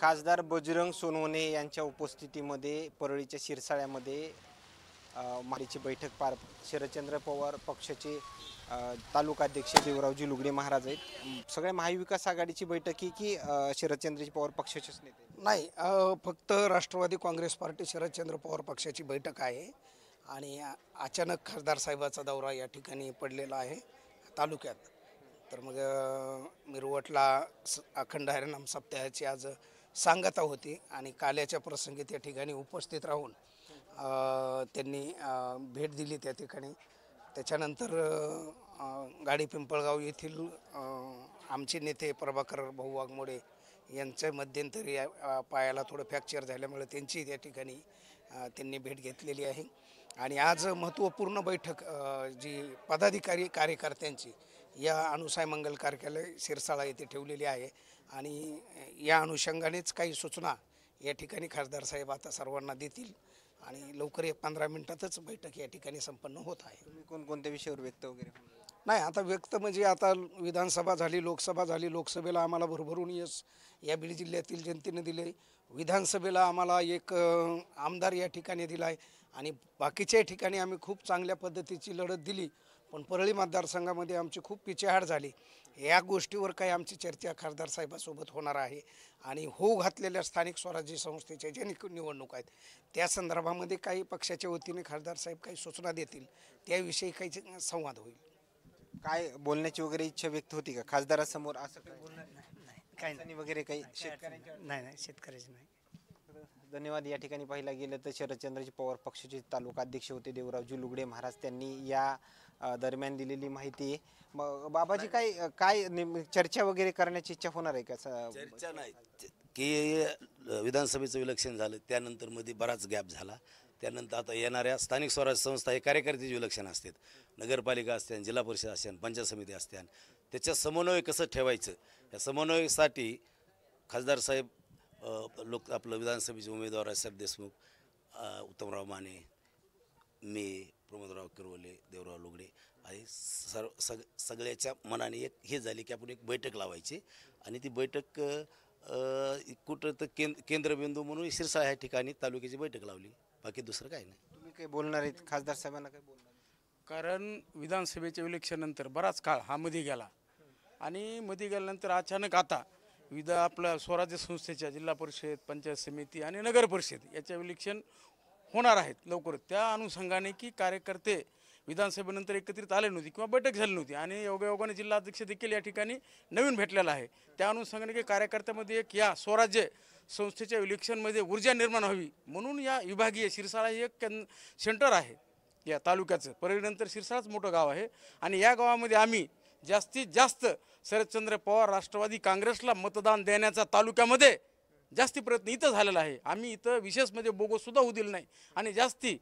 खासदार बजरंग सोनवणे यांच्या उपस्थितीमध्ये परळीच्या शिरसाळ्यामध्ये महाडीची बैठक पार शरदचंद्र पवार पक्षाचे तालुकाध्यक्ष देवरावजी लुगडे महाराज आहेत। सगळ्या महाविकास आघाडीची बैठक ही की शरदचंद्रजी पवार पक्षाचेच नेते नाही, फक्त राष्ट्रवादी काँग्रेस पार्टी शरदचंद्र पवार पक्षाची बैठक आहे आणि अचानक खासदार साहेबाचा दौरा या ठिकाणी पडलेला आहे तालुक्यात। तर मग मिरवटला अखंड हरिनाम सप्ताहाची आज सांगता होती आणि काल्याच्या प्रसंगी त्या ठिकाणी उपस्थित राहून त्यांनी भेट दिली त्या ठिकाणी। त्याच्यानंतर गाडी पिंपळगाव येथील आमचे नेते प्रभाकर भाऊ वाघमोडे यांच्या मध्यंतरी पायाला थोडं फ्रॅक्चर झाल्यामुळे त्यांची त्या ठिकाणी त्यांनी भेट घेतलेली आहे। आणि आज महत्त्वपूर्ण बैठक जी पदाधिकारी कार्यकर्त्यांची या अनुसाय मंगल कार्यालय शिरसाळा येथे ठेवलेली आहे आणि या अनुषंगानेच काही सूचना या ठिकाणी खासदार साहेब आता सर्वांना देतील आणि लवकर 15 मिनिटातच बैठक या ठिकाणी संपन्न होत आहे। तुम्ही कोणकोणत्या विषयावर व्यक्त वगैरे नाही, आता व्यक्त म्हणजे आता विधानसभा झाली, लोकसभा झाली। लोकसभेला आम्हाला भरभरून यश या बीड जिल्ह्यातील जनतेने दिले, विधानसभेला आम्हाला एक आमदार या ठिकाणी दिला आहे आणि बाकीच्या ठिकाणी आम्ही खूप चांगल्या पद्धतीची लढत दिली। पण परळी मतदारसंघामध्ये आमची खूप पिछेहाट झाली। या गोष्टीवर काही आमची चर्चा खासदार साहेबासोबत होणार आहे आणि होऊ घातलेल्या स्थानिक स्वराज्य संस्थेच्या ज्या निवडणूक आहेत त्या संदर्भामध्ये काही पक्षाच्या वतीने खासदार साहेब काही सूचना देतील, त्याविषयी काही संवाद होईल। काय बोलण्याची वगैरे इच्छा व्यक्त होती का खासदारासमोर? असं काही बोलणार काही नाही वगैरे काही शेतकऱ्यांच्या नाही शेतकऱ्याची नाही। धन्यवाद। या ठिकाणी पाहायला गेलं तर शरदचंद्रजी पवार पक्षाचे तालुका अध्यक्ष होते देवरावजी लुगडे महाराज, त्यांनी या दरम्यान दिलेली माहिती। मग बाबाजी काय काय चर्चा वगैरे करण्याची इच्छा होणार आहे का? चर्चा नाही की विधानसभेचं इलेक्शन झालं त्यानंतर मध्ये बराच गॅप झाला, त्यानंतर आता येणाऱ्या स्थानिक स्वराज्य संस्था हे कार्यकर्त्याचे इलेक्शन असतात, नगरपालिका असतात, जिल्हा परिषद असतात, पंचायत समिती असतात, त्याच्या समन्वय कसं ठेवायचं या समन्वयासाठी खासदार साहेब आपलं विधानसभेचे उमेदवार साहेब देशमुख, उत्तमराव माने, मी, प्रमोदराव किरवले, देवराव लुगडे आणि सगळ्याच्या मनाने एक हे झाले की आपण एक बैठक लावायची आणि ती बैठक कुठं तर केंद्रबिंदू म्हणून शिरसाळा ह्या ठिकाणी तालुक्याची बैठक लावली, बाकी दुसरं काही नाही। तुम्ही काही बोलणार आहेत खासदार साहेबांना? काय बोलणार? कारण विधानसभेच्या इलेक्शननंतर बराच काळ हा मध्ये गेला आणि मध्ये गेल्यानंतर अचानक आता आपल्या स्वराज्य संस्थेच्या जिल्हा परिषद, पंचायत समिती आणि नगर परिषद याच्या इलेक्शन होणार आहेत लवकर। त्या अनुषंगाने की कार्यकर्ते विधानसभेनंतर एकत्रित आले नव्हते किंवा बैठक झाली नव्हती आणि योगायोगाने जिल्हाध्यक्ष देखील या ठिकाणी नवीन भेटलेला आहे। त्या अनुषंगाने की कार्यकर्त्यामध्ये एक या स्वराज्य संस्थेच्या इलेक्शनमध्ये ऊर्जा निर्माण व्हावी म्हणून या विभागीय शिरसाळा हे एक सेंटर आहे या तालुक्याचं। परळीनंतर शिरसाळाच मोठं गाव आहे आणि या गावामध्ये आम्ही जास्तीत जास्त शरदचंद्र पवार राष्ट्रवादी काँग्रेसला मतदान देण्याचा तालुक्यामध्ये जास्ती प्रयत्न इथं झालेला आहे। आम्ही इथं विशेषमध्ये बोगससुद्धा होऊ दिलं नाही आणि जास्ती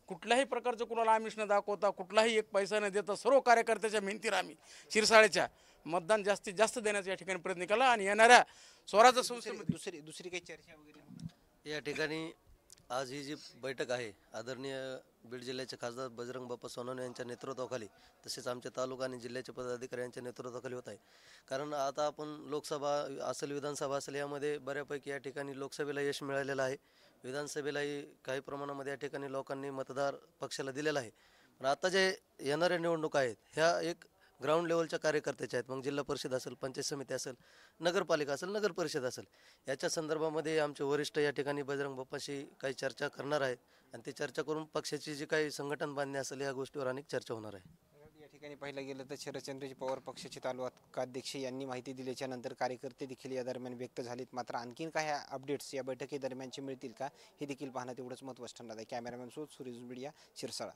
कुठल्याही प्रकारचं कुणाला आमिष न दाखवता, कुठलाही एक पैसा न देता सर्व कार्यकर्त्याच्या मेहनतीवर आम्ही शिरसाळ्याच्या मतदान जास्तीत जास्त देण्याचा या ठिकाणी प्रयत्न केला आणि येणाऱ्या स्वराज्य संस्थेमध्ये दुसरी काही चर्चा वगैरे या ठिकाणी आज ही जी बैठक आहे आदरणीय बीड जिल्ह्याचे खासदार बजरंग बाप्पा सोनवणे यांच्या नेतृत्वाखाली तसेच आमच्या तालुका आणि जिल्ह्याचे पदाधिकारी यांच्या नेतृत्वाखाली होत आहे। कारण आता आपण लोकसभा असेल, विधानसभा असेल, यामध्ये बऱ्यापैकी या ठिकाणी लोकसभेला यश मिळालेलं आहे, विधानसभेलाही काही प्रमाणामध्ये या ठिकाणी लोकांनी मतदार पक्षाला दिलेला आहे। पण आता जे येणाऱ्या निवडणुका आहेत ह्या एक ग्राउंड लेवलच्या कार्यकर्त्याच्या आहेत। मग जिल्हा परिषद असेल, पंचायत समिती असेल, नगरपालिका असेल, नगर परिषद असेल, याच्या संदर्भामध्ये आमचे वरिष्ठ या ठिकाणी बजरंग बाप्पाशी काही चर्चा करणार आहेत आणि ते चर्चा करून पक्षाची जी काही संघटन बांधणी असेल या गोष्टीवर अनेक चर्चा होणार आहे। या ठिकाणी पाहायला गेलं तर शरदचंद्रजी पवार पक्षाचे तालुका अध्यक्ष यांनी माहिती दिल्याच्या नंतर कार्यकर्ते देखील या दरम्यान व्यक्त झालेत। मात्र आणखीन काय अपडेट्स या बैठकीदरम्यानचे मिळतील का हे देखील पाहणं तेवढंच महत्त्वाचं ठरणार आहे। Cameraman Suresh media Shirsala.